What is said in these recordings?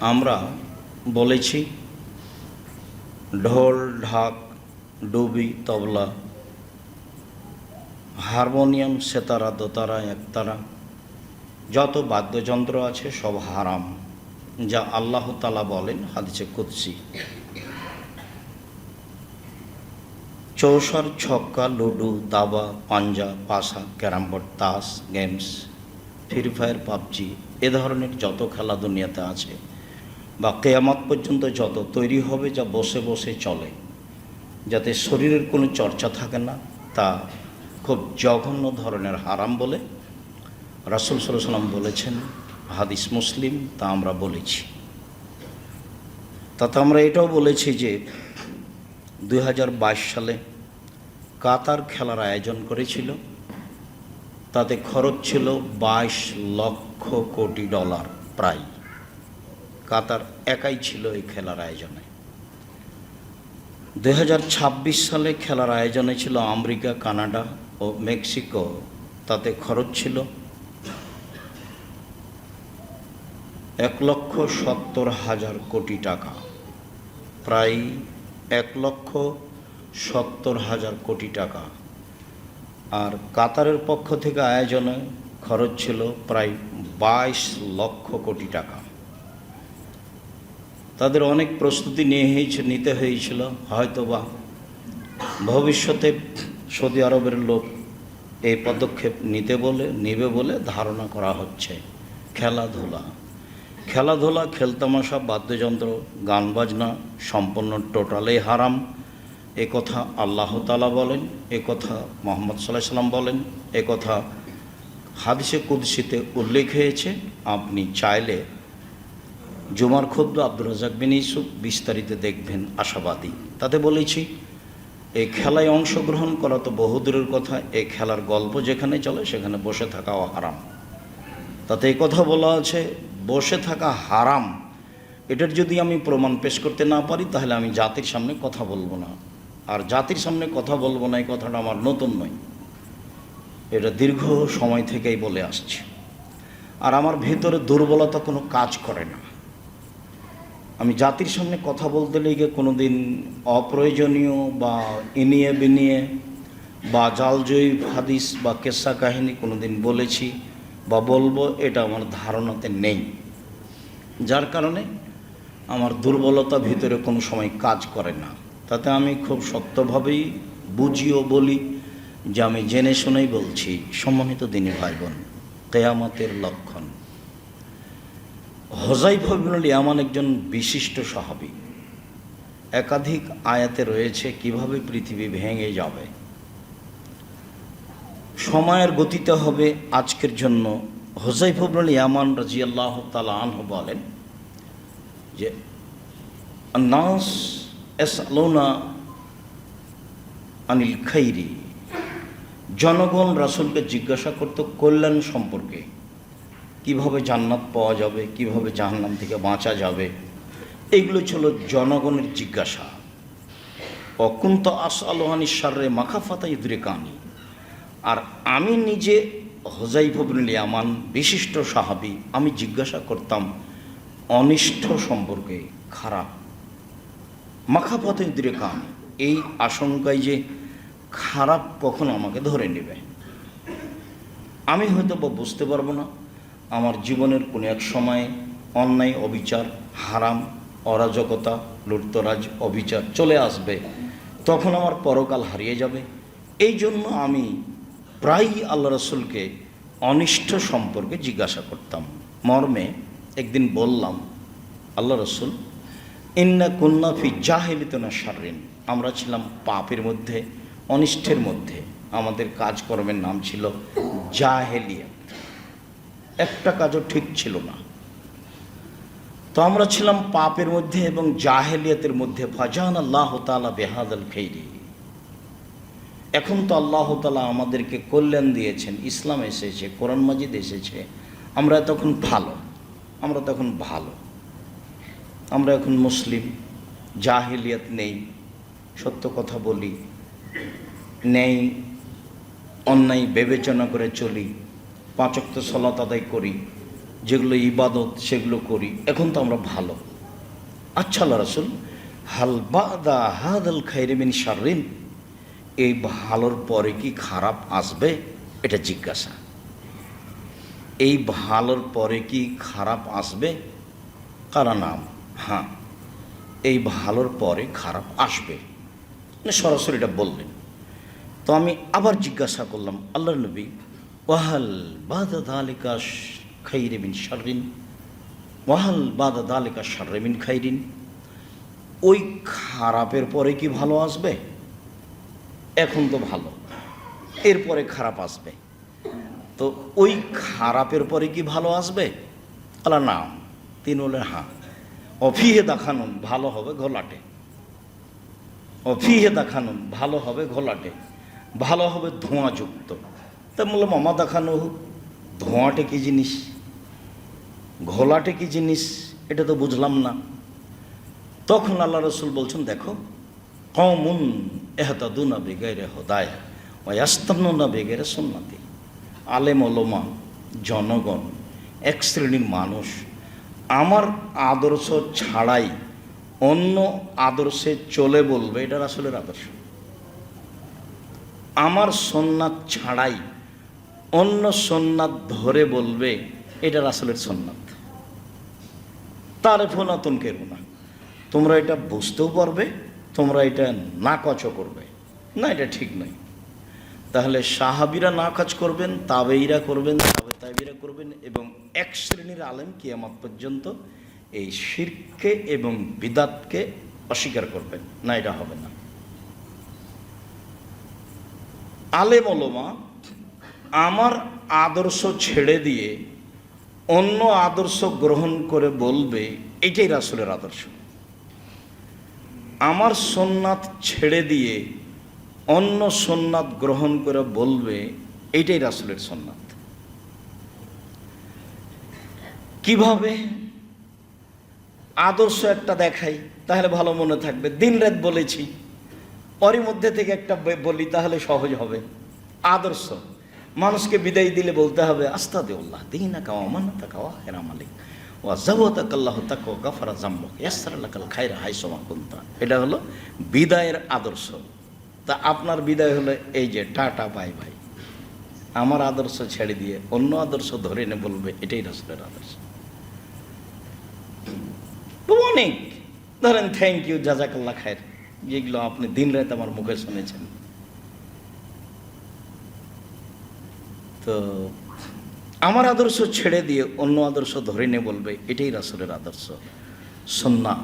আমরা বলেছি ঢোল, ঢাক, ডুবি, তবলা, হারমোনিয়াম, সেতারা, দোতারা, একতারা, যত বাদ্যযন্ত্র আছে সব হারাম, যা আল্লাহ তাআলা বলেন হাদিসে কুদসি। চৌসার, ছক্কা, লুডু, দাবা, পাঞ্জা, পাশা, ক্যারামবোর্ড, তাস, গেমস, ফ্রি ফায়ার, পাবজি, এ ধরনের যত খেলা দুনিয়াতে আছে বা কিয়ামত পর্যন্ত যত তৈরি হবে, যা বসে বসে চলে, যাতে শরীরের কোনো চর্চা থাকে না, তা খুব জঘন্য ধরনের হারাম বলে রাসূল সাল্লাল্লাহু আলাইহি ওয়াসাল্লাম বলেছেন। হাদিস মুসলিম, তা আমরা বলেছি। তাতে আমরা এটাও বলেছি যে 2022 সালে কাতার খেলার আয়োজন করেছিল, তাতে খরচ ছিল 22 লক্ষ কোটি ডলার প্রায়। কাতার একাই ছিল এই খেলার আয়োজনে। 2026 সালে খেলার আয়োজনে ছিল আমেরিকা, কানাডা ও মেক্সিকো, তাতে খরচ ছিল 1,70,000 কোটি টাকা, প্রায় 1,70,000 কোটি টাকা। আর কাতারের পক্ষ থেকে আয়োজনে খরচ ছিল প্রায় 22 লক্ষ কোটি টাকা। তাদের অনেক প্রস্তুতি নিতে হয়েছিল, হয়তোবা ভবিষ্যতে সৌদি আরবের লোক এই পদক্ষেপ নেবে বলে ধারণা করা হচ্ছে। খেলাধুলা, খেলতামাশা, বাদ্যযন্ত্র, গান বাজনা সম্পূর্ণ টোটালি হারাম। এ কথা আল্লাহ তাআলা বলেন, এ কথা মুহাম্মদ সাল্লাল্লাহু আলাইহি ওয়াসাল্লাম বলেন, এ কথা হাদিসে কুদসিতে উল্লেখ হয়েছে। আপনি চাইলে জুমার খুতবা আব্দুর রাজ্জাক বিন ইউসুফ বিস্তারিত দেখবেন, আশাবাদী। তাতে বলেছি এই খেলায় অংশগ্রহণ করা তো বহুদূরের কথা, এই খেলার গল্প যেখানে চলে সেখানে বসে থাকাও হারাম। তাতে এই কথা বলা আছে বসে থাকা হারাম। এটার যদি আমি প্রমাণ পেশ করতে না পারি তাহলে আমি জাতির সামনে কথা বলবো না। আর জাতির সামনে কথা বলবো না, এই কথাটা আমার নতুন নয়, এটা দীর্ঘ সময় থেকেই বলে আসছি। আর আমার ভেতরে দুর্বলতা কোনো কাজ করে না। আমি জাতির সামনে কথা বলতে লেগে কোনো দিন অপ্রয়োজনীয় বা ইনিয়ে বিনিয়ে বা জালজয়ী হাদিস বা কেসা কাহিনী কোনো দিন বলেছি বা বলবো, এটা আমার ধারণাতে নেই। যার কারণে আমার দুর্বলতা ভিতরে কোনো সময় কাজ করে না। তাতে আমি খুব শক্তভাবেই বুঝিও বলি যে আমি জেনে শুনেই বলছি। সম্মানিত দিনী ভাই বোন, কিয়ামতের লক্ষণ। হুযায়ফা ইবনুল ইয়ামান একজন বিশিষ্ট সাহাবী। একাধিক আয়াতে রয়েছে কিভাবে পৃথিবী ভেঙে যাবে। সময়ের গতিতে হবে আজকের জন্য। হুযায়ফা ইবনুল ইয়ামান রাদিয়াল্লাহু তাআলা আনহু বলেন যে আন-নাস ইয়াসআলুনা আনিল খাইরি, জনগণ রাসূলকে জিজ্ঞাসা করত কল্যাণ সম্পর্কে, কিভাবে জান্নাত পাওয়া যাবে, কিভাবে জাহান্নাম থেকে বাঁচা যাবে। এইগুলো ছিল জনগণের জিজ্ঞাসা। অকুন্ত আসআলু আনিশ শাররি মাখাফাতা ইদরিকানি, আর আমি নিজে হুযায়ফা ইবনুল ইয়ামান বিশিষ্ট সাহাবী, আমি জিজ্ঞাসা করতাম অনিষ্ট সম্পর্কে, খারাপ। মাখাফাতা ইদরিকানি, এই আশঙ্কায় যে খারাপ কখন আমাকে ধরে নেবে, আমি হয়তো বা বুঝতে পারবো না। আমার জীবনের কোনো এক সময়ে অন্যায়, অবিচার, হারাম, অরাজকতা, লুটতরাজ, অবিচার চলে আসবে, তখন আমার পরকাল হারিয়ে যাবে। এই জন্য আমি প্রায়ই আল্লাহ রাসূলকে অনিষ্ট সম্পর্কে জিজ্ঞাসা করতাম। মর্মে একদিন বললাম, আল্লাহ রাসূল, ইন্না কুন্না ফি জাহিলিয়াতিন শাররিন, আমরা ছিলাম পাপের মধ্যে, অনিষ্টের মধ্যে। আমাদের কাজকর্মের নাম ছিল জাহেলিয়াত, একটা কাজও ঠিক ছিল না। তো আমরা ছিলাম পাপের মধ্যে এবং জাহেলিয়াতের মধ্যে। ফাজান আল্লাহ তাআলা বিহাদাল খাইরি, এখন তো আল্লাহ তাআলা আমাদেরকে কল্যাণ দিয়েছেন, ইসলাম এসেছে, কোরআন মাজিদ এসেছে, আমরা তখন ভালো, আমরা এখন মুসলিম, জাহেলিয়াত নেই, সত্য কথা বলি, নেই অন্যায় বিবেচনা করে চলি, 5 ওয়াক্ত সালাত আদায় করি, যেগুলো ইবাদত সেগুলো করি, এখন তো আমরা ভালো। আচ্ছা আল্লাহ রাসূল, হাল বাদা হাদাল খাইরি মিন শাররিন, এই ভালোর পরে কি খারাপ আসবে, এটা জিজ্ঞাসা। এই ভালোর পরে কি খারাপ আসবে? কারা নাম, হ্যাঁ, এই ভালোর পরে খারাপ আসবে, সরাসরি এটা বললেন। তো আমি আবার জিজ্ঞাসা করলাম, আল্লাহর নবী, ওয়াহাল বাদা যালিকা খাইরি মিন শাররিন, ওয়াহাল বাদা যালিকা শাররি মিন খাইরিন, ওই খারাপের পরে কি ভালো আসবে? এখন তো ভালো, এরপরে খারাপ আসবে, তো ওই খারাপের পরে কি ভালো আসবে? আল্লাহ না। তিনি বললেন, হ্যাঁ, অফিহে দেখানুন, ভালো হবে ঘোলাটে, অফিহে দেখানুন, ভালো হবে ঘোলাটে, ভালো হবে ধোঁয়াযুক্ত। তা বললাম, মামা দেখানো হোক, ধোঁয়াটে কী জিনিস, ঘোলাটে কী জিনিস, এটা তো বুঝলাম না। তখন আল্লাহ রসুল বলছেন, দেখো, কওমুন ইহতাদুনা বিগাইরি হুদায়া ওয়া ইয়াস্তান্নুনা বিগাইরি সুন্নতি। আলেম ওলামা, জনগণ, এক শ্রেণীর মানুষ আমার আদর্শ ছাড়াই অন্য আদর্শে চলে বলবে, এটা রাসূলের আদর্শ। আমার সুন্নাত ছাড়াই অন্য সুন্নাত ধরে বলবে, এটা রাসূলের সুন্নাত। তারিফু না তুনকিরু না, তোমরা এটা বুঝতেও পারবে, তোমরা এটা নাকচও করবে না, এটা ঠিক নয়। তাহলে সাহাবীরা নাকাজ করবেন, তাবেঈরা করবেন, তাবেঈরা করবেন, এবং এক শ্রেণীর আলেম কিয়ামত পর্যন্ত এই শিরকে এবং বিদাতকে অস্বীকার করবেন না, এটা হবে না। আলেম ওলামা আমার আদর্শ ছেড়ে দিয়ে অন্য আদর্শ গ্রহণ করে বলবে, এটাই রাসূলের আদর্শ। আমার সুন্নাত ছেড়ে দিয়ে অন্য সুন্নাত গ্রহণ করে বলবে, এইটাই রাসূলের সুন্নাত। কিভাবে? আদর্শ একটা দেখাই, তাহলে ভালো মনে থাকবে, দিন রাত বলেছি, ওরই মধ্যে থেকে একটা বলি, তাহলে সহজ হবে। আদর্শ মানুষকে বিদায় দিলে বলতে হবে, আস্তাগফিরুল্লাহ দীনাকা ওয়া আমানাতাকা ওয়া আখিরা মালিক ওয়া যাওয়াতাকাল্লাহু তাকা ওয়া গাফারা যামবুক ইয়াসসারা লাকাল খায়রা হাইসুমা কুনতা। এটা হলো বিদায়ের আদর্শ। তা আপনার বিদায় হলো এই যে টাটা বাই বাই, আমার আদর্শ ছেড়ে দিয়ে অন্য আদর্শ ধরে এনে বলবে, এটাই রাসূলের আদর্শ। অনেক ধরেন থ্যাংক ইউ, জাযাকাল্লাহ খায়ের, যেগুলো আপনি দিন রাত আমার মুখে শুনেছেন। তো আমার আদর্শ ছেড়ে দিয়ে অন্য আদর্শ ধরে নিয়ে বলবে, এটাই রাসূলের আদর্শ। সুন্নাত,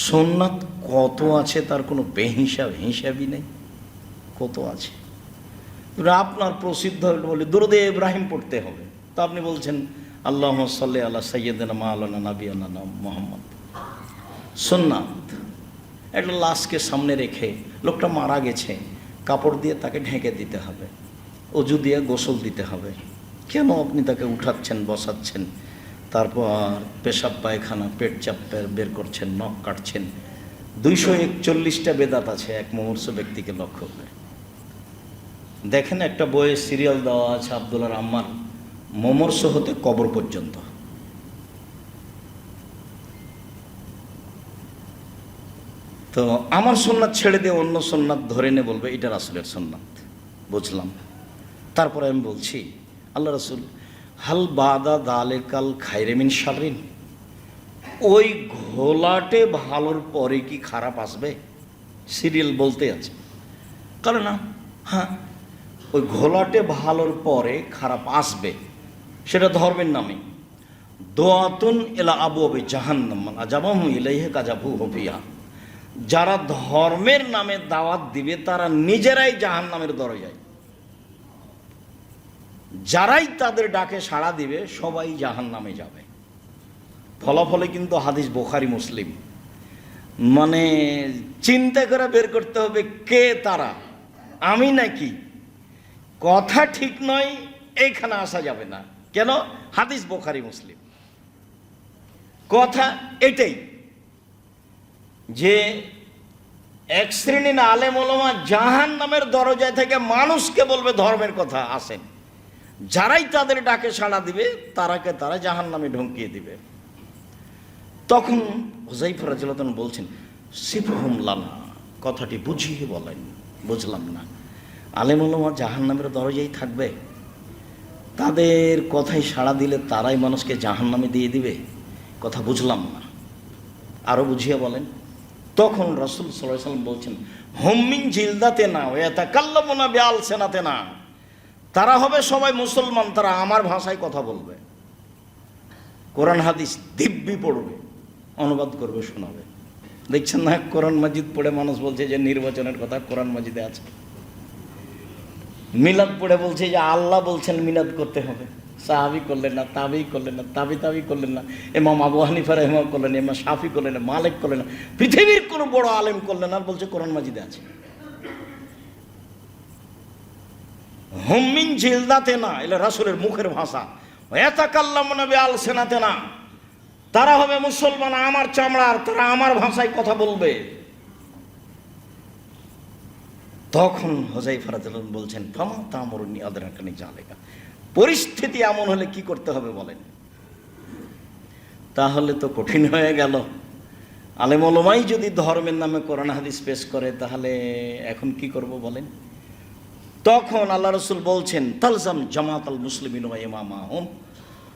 সুন্নাত কত আছে তার কোনো হিসাবই নেই, কত আছে। আপনার প্রসিদ্ধ বলে দুরূদে ইব্রাহিম পড়তে হবে, তো আপনি বলছেন আল্লাহুম্মা সাল্লি আলা সাইয়্যিদিনা মাওলানা নাবিয়ানা মুহাম্মদ। সুন্নাত একটা লাশকে সামনে রেখে, লোকটা মারা গেছে, কাপড় দিয়ে তাকে ঢেকে দিতে হবে, অজু দিয়ে গোসল দিতে হবে। কেন আপনি তাকে উঠাচ্ছেন, বসাচ্ছেন, তারপর পেশাব পায়খানা পেট চাপ বের করছেন, নখ কাটছেন? 241টা বেদাত আছে এক মুমূর্ষু ব্যক্তিকে লক্ষ্য করে। দেখেন, একটা বইয়ে সিরিয়াল দেওয়া আছে, আব্দুল্লাহ আম্মার মুমূর্ষ হতে কবর পর্যন্ত। তো আমার সুন্নাত ছেড়ে দিয়ে অন্য সুন্নাত ধরে নে বলবে, এটা রাসূলের সুন্নাত। বুঝলাম। তারপরে আমি বলছি, আল্লাহ রাসূল, হাল বাদা যালিকাল খায়রি মিন শাররিন, ওই ঘোলাটে ভালোর পরে কি খারাপ আসবে? সিরিয়াল বলতে আছে, কারণ না, হ্যাঁ, ওই ঘোলাটে ভালোর পরে খারাপ আসবে, সেটা ধর্মের নামে। দোয়াতুন ইলা আবওয়াবি জাহান্নাম মান আজাবাহু ইলাইহি কাযাবুহু ফিহা, যারা ধর্মের নামে দাওয়াত দিবে তারা নিজেরাই জাহান্নামের দরজায়, যারাই তাদের ডাকে সাড়া দিবে সবাই জাহান্নামে যাবে। ফলাফলে কিন্তু হাদিস বুখারী মুসলিম, মানে চিন্তা করে বের করতে হবে কে তারা, আমি নাকি? কথা ঠিক নয়, এইখানে আসা যাবে না। কেন? হাদিস বুখারী মুসলিম। কথা এটাই যে এক শ্রেণীর আলেম ওলামা জাহান্নামের দরজায় থেকে মানুষকে বলবে ধর্মেমের কথা আসেন, যারাই তাদের ডাকে সাড়া দিবে তারাকে তারা জাহান্নামে ঢুকিয়ে দিবে। তখন হুযায়ফা রাদিয়াল্লাহু আনহু বলছেন, সিফহুম লানা, কথাটি বুঝিয়ে বলেন, বুঝলাম না। আলেম ওলামা জাহান্নামের দরজায় থাকবে, তাদের কথায় সাড়া দিলে তারাই মানুষকে জাহান্নামে দিয়ে দিবে, কথা বুঝলাম না, আরও বুঝিয়ে বলেন। তখন রাসূল সাল্লাল্লাহু আলাইহি ওয়াসাল্লাম বলছেন, হুম মিন জিলদাতিনা ওয়া ইয়াতাকাল্লামুনা বিআলসিনাতিনা, তারা হবে সবাই মুসলমান, তারা আমার ভাষায় কথা বলবে, কোরআন হাদিস দিব্যি পড়বে, অনুবাদ করবে, শোনাবে। দেখছেন না, কোরআন মাজিদ পড়ে মানুষ বলছে যে নির্বাচনের কথা কোরআন মাজিদে আছে, মিলাদ পড়ে বলছে যে আল্লাহ বলছেন মিলাদ করতে হবে, সাহাবি করলেন না, তাবি করলেন না, তাবি করলেন না, ইমাম আবু হানিফা রাহিমাহুল্লাহ করলেন না, ইমাম শাফি করলেন না, মালিক করলেন না, পৃথিবীর কোনো বড় আলেম করলেন না, আর বলছে কোরআন মাজিদে আছে। হুম মিন জিলদাতিনা, এটা রাসূলের মুখের ভাষা। ইয়াতাকাল্লামুনা বিআলসিনাতিনা, তারা হবে মুসলমান আমার চামড়ার, তারা আমার ভাষায় কথা বলবে। তখন হুযায়ফা রাদিয়াল্লাহু আনহু বলছেন, ফামা তা'মুরুনি আদরাকানি যালিকা, পরিস্থিতি এমন হলে কি করতে হবে বলেন? তাহলে তো কঠিন হয়ে গেল। আলেম ওলামাই যদি ধর্মের নামে কোরআন হাদিস পেশ করে, তাহলে এখন কি করব বলেন? তখন আল্লাহ রাসূল বলছেন, তালজাম জামাতাল মুসলিমিন ওয়া ইমামাহুম,